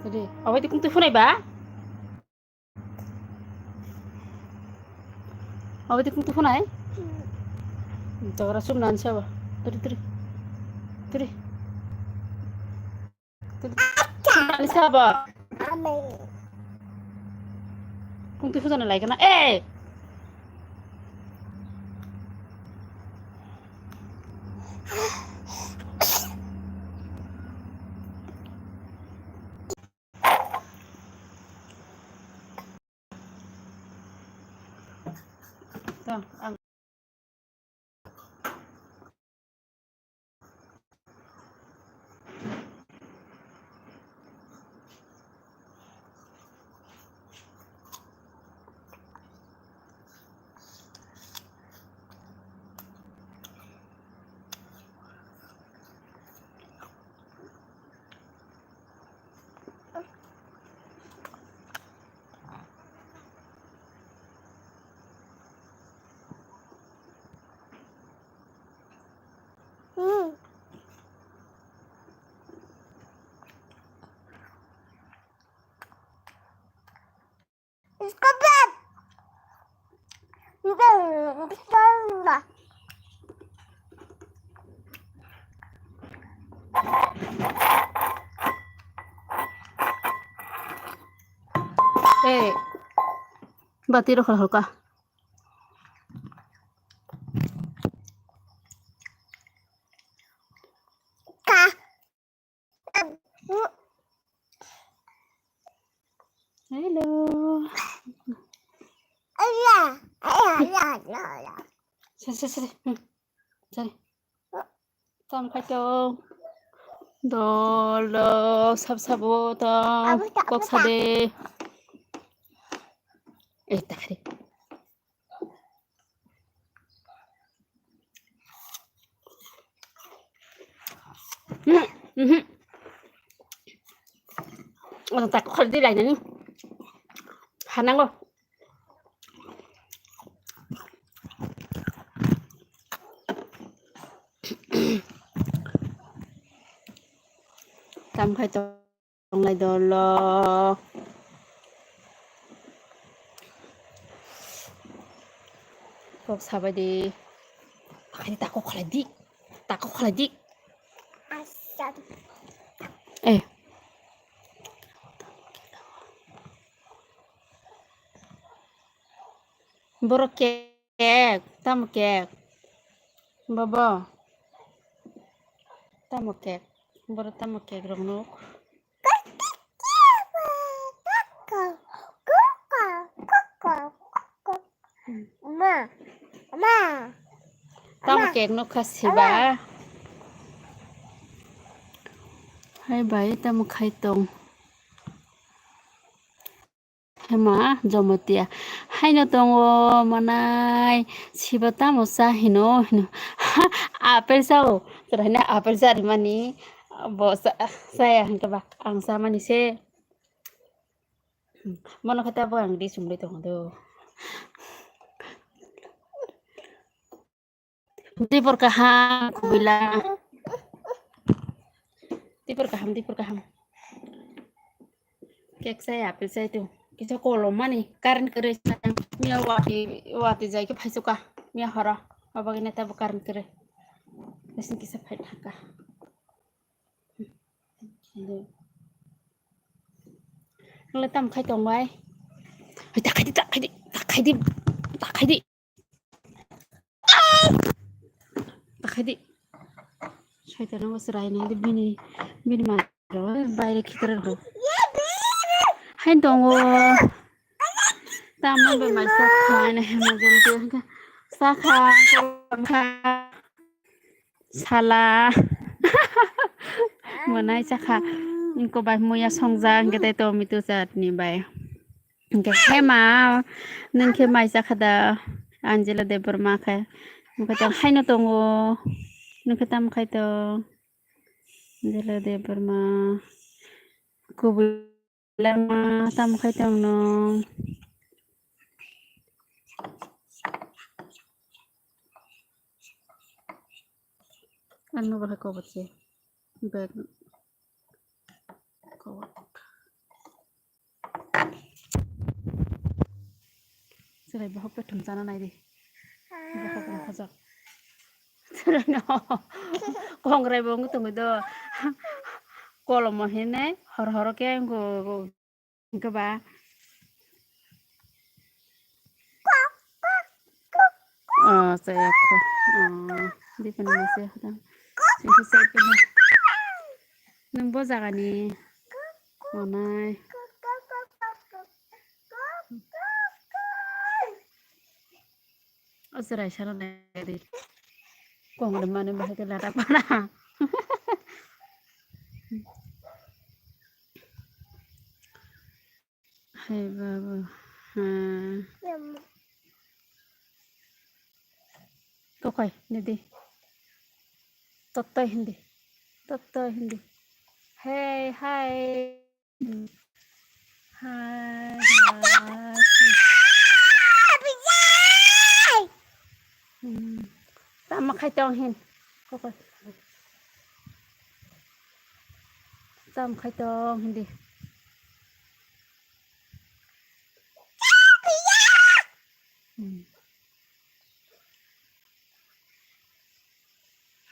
Tadi, awak itu kung tufunay ba? Awak itu kung tufunay? Ito rasum nan siya ba? Tadi, tadi, tadi, tadi. Nan siya ba? Kung tufusan na like na. Eh! Ito, ang Stop! Stop! eh, batiro ka halka. Hello. Sari. Sari. Tam kaito. Dolo sab-sabo tam kok sade. Takari. Orang tak kok di lain ni. Hanang ko. Tam kaito lai dolo. Kok sabadi. Takko khaladi. Eh. Borokek, tamokek. Baba. Tamokek. Boro tamokek rongnok. Tamokek no kasiba. Hai bai tam khaitong. Hema jomotia. Hai no tongo manai siba tamosa hino. Apel sao. Terhana apel sari mani. Bos saya coba ang sama ni se. Mana kata bang di sumber itu tu. Di perkaham bilang. Di perkaham. Kek saya apel saya tu. Kita kolom mani karan kere sayang. Mia wati jai ke pasuka. Mia hara. Apa gini tabu karan kere. Mesin kisah fight haka. Nggak tam khai tong bay. Tak khai di. Saya tahu serai ni bini mana. Bayar kita ro. Hai tong tamu bermasak kan macam tu. Sakha salah. Mana sakha. Ingko bay muya songjang kita itu mitu saat ni bay. Ingko hema nengke mai sakada Angela de bermakai. Muka tang hai no tongo. Nengke tam kai to Angela de berma. Kubulama tam kai tong no. Ano ba ko batse? Bag ko. Serai bahok petum sana nai di. Bahok na hajak. Serai no. Kongrai bong tunggu do. Kolom hine hor ke go ba. Saya ko. Di pun masih ada. Sini saya pun. Nunggu jaga ni. Manai. Serai sana nai di. Kong ada mana bahasa lada pana. Hai babu. Kau kai ni di. Toto hindi. Toto hindi. Hey, hi. Hai. Tama khai tong hin. Kau kai. Tama khai tong hindi.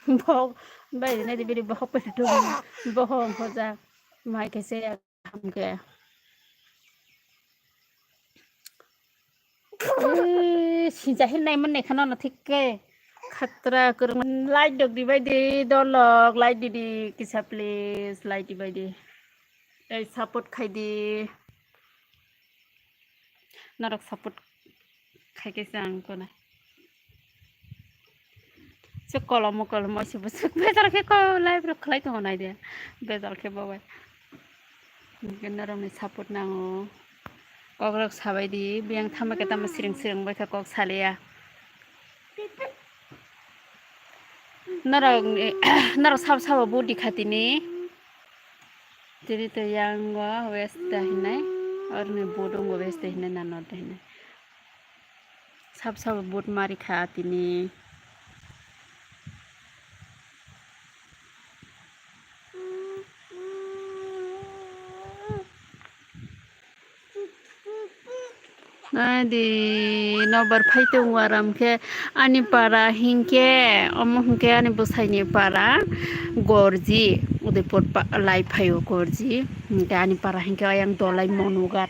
Bong bây giờ này thì bị bong bị đụng bong họ ra mai cái xe không kìa xin chào hôm nay mình này khăn nó thích cái khatra cứ mình like được đi vậy đi đó là like đi kisa please like đi vậy đi để support khai đi nó được support khai cái sang con này sẽ colom sẽ bớt bây giờ cái co live được khai thôi này đi bây giờ cái bao vậy cái nó làm support nào có được sabai đi biang tham cái tâm sering bây giờ có salia nó sab budi khati ni jadi tu yang gua west dah ini orang ni bodong gua west dah ini nano dah ini sab bud mari khati ni di nobar fighting waram ke ani para hingke hingke ani busai ni para gorji udepur live phayo gorji hingke ani para hingke yang dolai monugat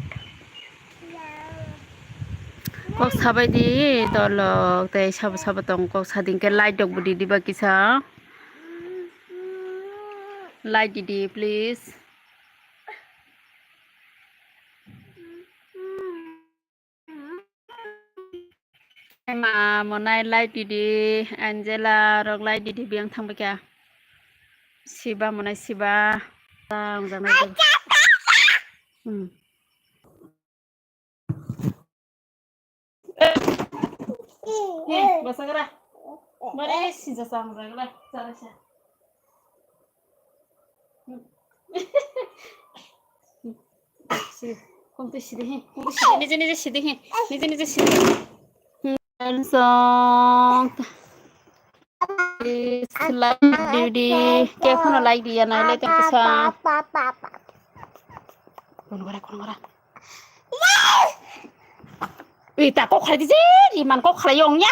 kok sabai di dolok tei sab tong kok sading ke light dok budi diba kisa light di please mà nay light đi Angela rồi light đi biang thang bê kìa Siba nay Siba tang ra này basa kara mari sisa sang ra kara sara sa không tôi xí đi nije xí đi song like di kayak kono like dia na ile tak sa kono gara ta kok khai di di man kok khai yong nya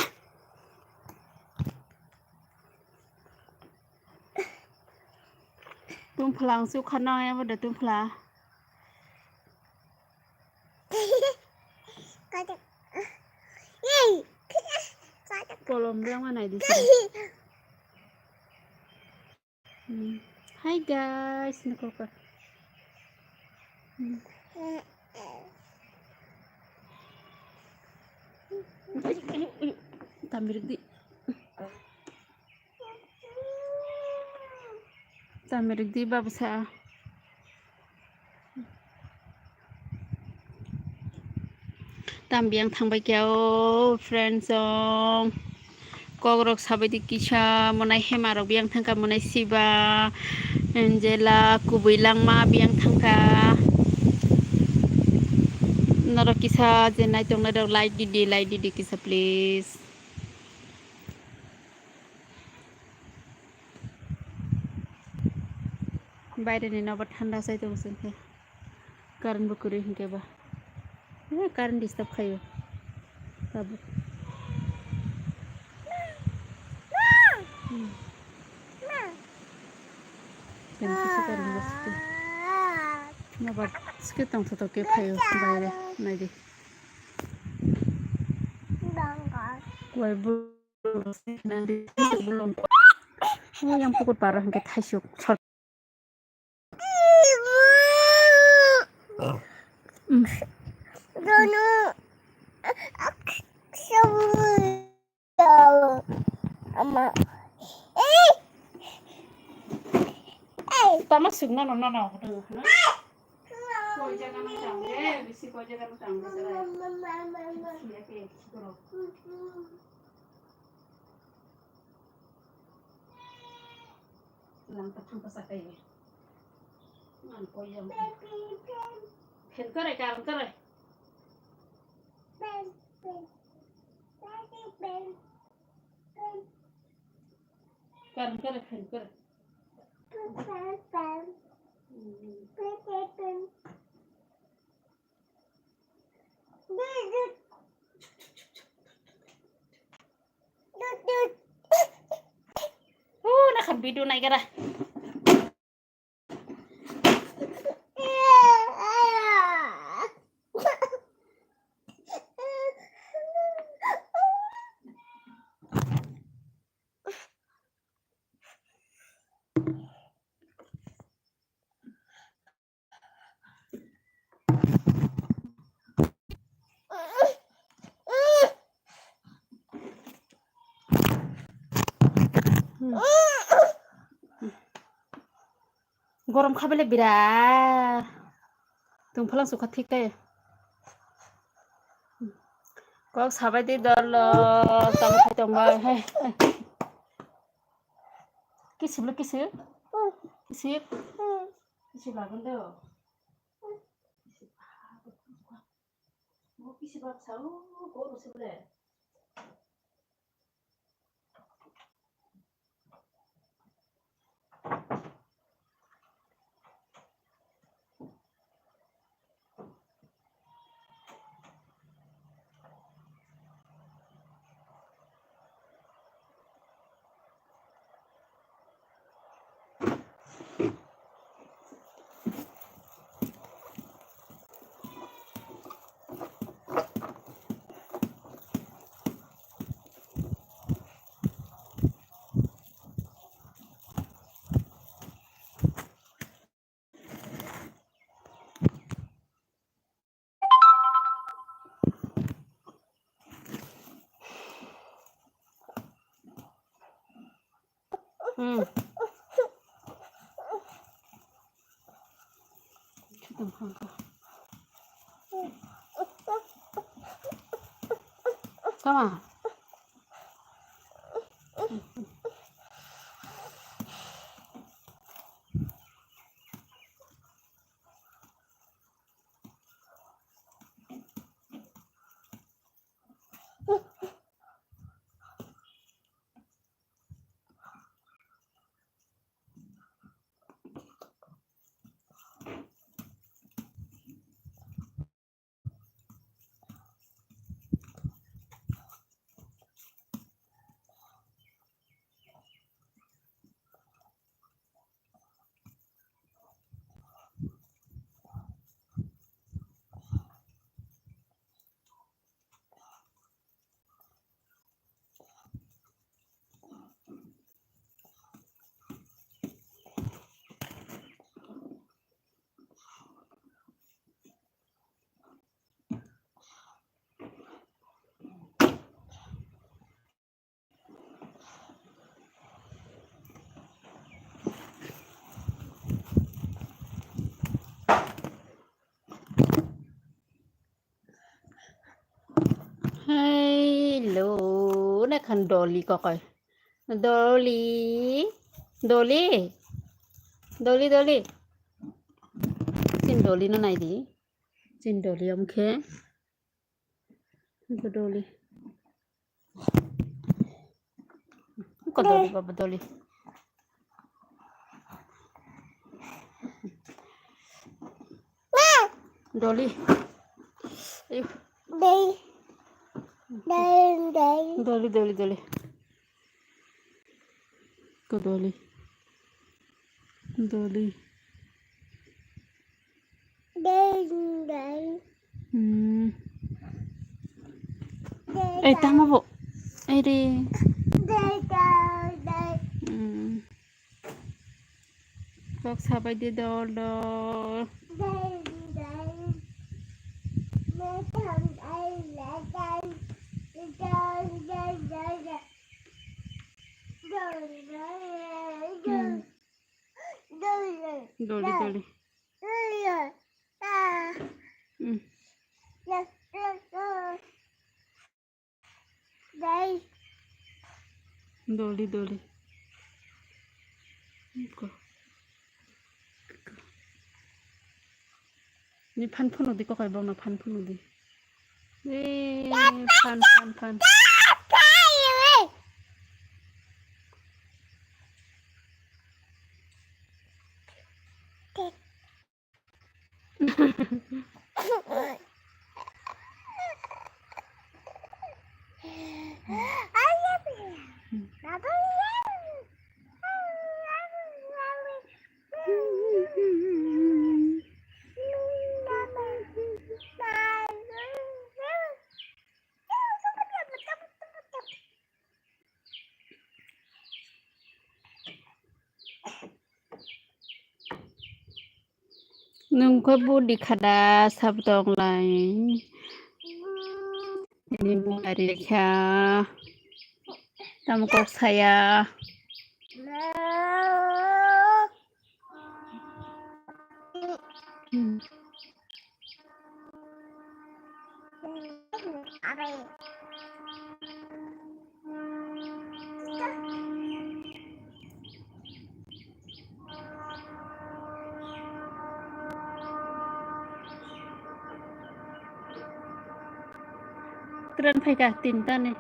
tum phalang su khana ya ba tum phla kolom yang mana di sini Hi guys nakaka tamirik di babsa tambiang thangbai kyao friends song kogrok sabai kisha monai hemarok biang thangka monai Siba Angela kubuilang ma biang thangka narok kisha jenai tong narok like di kisha please বাইরে নি আবার ঠান্ডা চাইতে বসেন current বুকুরি হিংকে বা current disturb খাইও Babu. Ganti sekarang pasti. Nggak sekitar satu kayu bayar nanti. Kue belum nanti belum. Oh yang pukul parah kita hasyuk. Dono. Ama. Tak masuk nono. Kau jangan macam bisi kau jangan macam ya ke kurang. Lantak pun pasak aja. Man kau yang. Pen kere karam kere. Karam kere pen kere. Nak bidu naik kera. Gorom khabele birat. Tung phalang suka thik te. Kok sabai di dal tam khai tong ba he. Kisib lagun do. Mo kisib bak sau ko seble. Come on. Hello, nak kan Dolly kok koi. Dolly. Sin Dolly no nai di. Sin Dolly om khe. Dolly. Ko Dolly baba Dolly. Dolly. Doli doli doli. Ko doli. Doli. Eh tama po. Eh di. Kok sabay di dol. Doli doli. Doli doli. Ko. Ni pan phun di ko kai bong na pan phun di. Pan. Nung ko budi kada sabtong lain. Ini hari kya. Tamu kok saya. Keren pega tinta nih.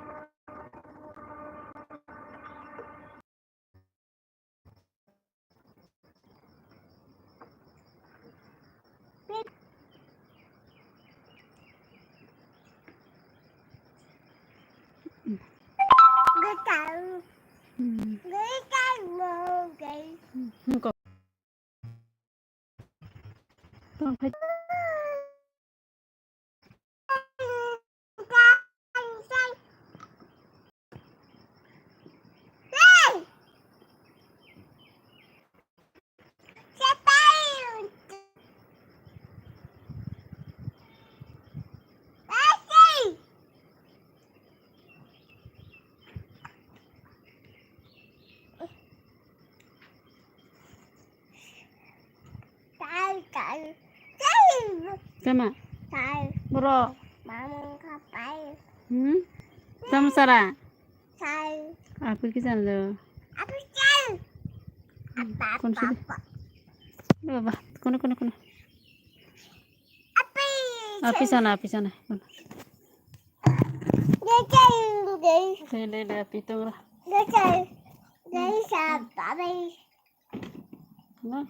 Kok. Tong phải sama. Bro. Sama Sarah. Aku kisan lo. Kon sini. Baba, kono. Api sana. Le api to lah. Nah.